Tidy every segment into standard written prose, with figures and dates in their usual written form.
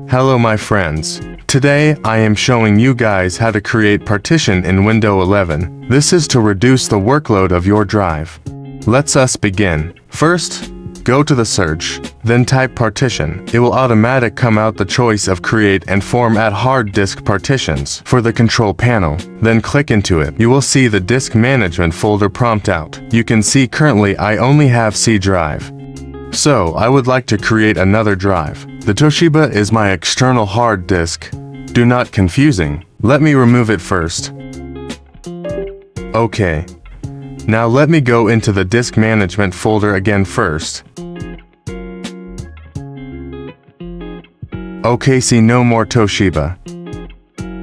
Hello my friends. Today I am showing you guys how to create partition in Windows 11. This is to reduce the workload of your drive. Let's us begin. First, go to the search, then type partition. It will automatic come out the choice of create and format hard disk partitions for the control panel. Then click into it. You will see the disk management folder prompt out. You can see currently I only have C drive. So I would like to create another drive. The Toshiba is my external hard disk. Do not confusing. Let me remove it first. Okay. Now let me go into the disk management folder again first. Okay, see no more Toshiba.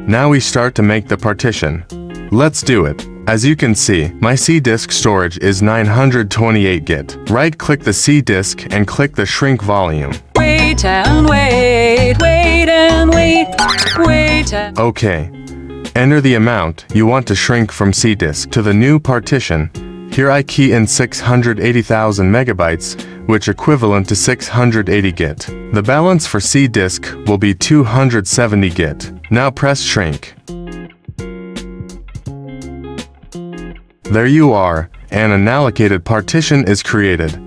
Now we start to make the partition. Let's do it. As you can see, my C disk storage is 928 git. Right-click the C disk and click the shrink volume. Wait and wait, wait and wait, wait and... Okay. Enter the amount you want to shrink from C disk to the new partition. Here I key in 680,000 megabytes, which equivalent to 680 git. The balance for C disk will be 270 git. Now press shrink. There you are, and an unallocated partition is created.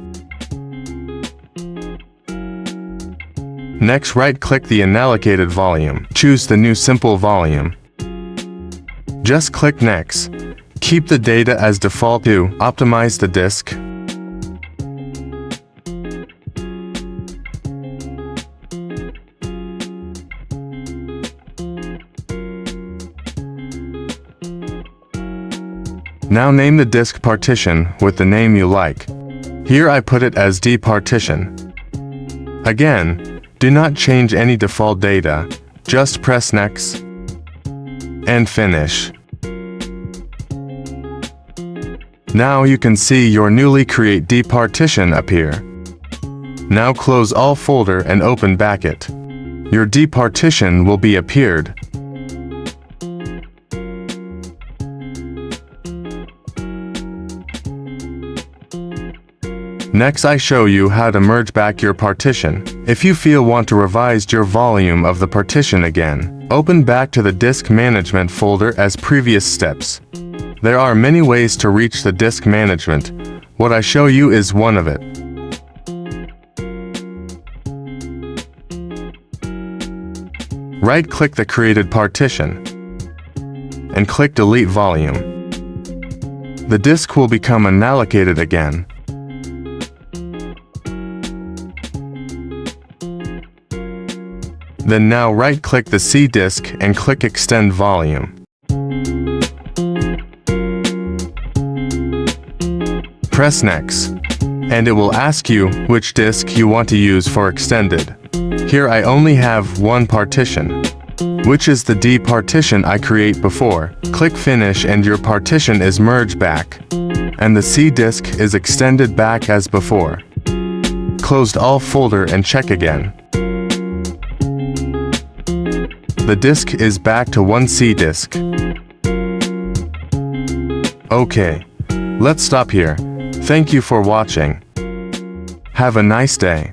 Next, right-click the unallocated volume. Choose the new simple volume. Just click Next. Keep the data as default to optimize the disk. Now name the disk partition with the name you like. Here I put it as D partition. Again, do not change any default data. Just press Next and finish. Now you can see your newly create D partition appear. Now close all folder and open back it. Your D partition will be appeared. Next I show you how to merge back your partition. If you want to revise your volume of the partition again, open back to the disk management folder as previous steps. There are many ways to reach the disk management. What I show you is one of it. Right-click the created partition and click Delete Volume. The disk will become unallocated again. Then now right-click the C disk and click Extend Volume. Press Next, and it will ask you which disk you want to use for extended. Here I only have one partition, which is the D partition I create before. Click Finish and your partition is merged back, and the C disk is extended back as before. Closed all folder and check again. The disk is back to one C disk. Okay, let's stop here. Thank you for watching. Have a nice day.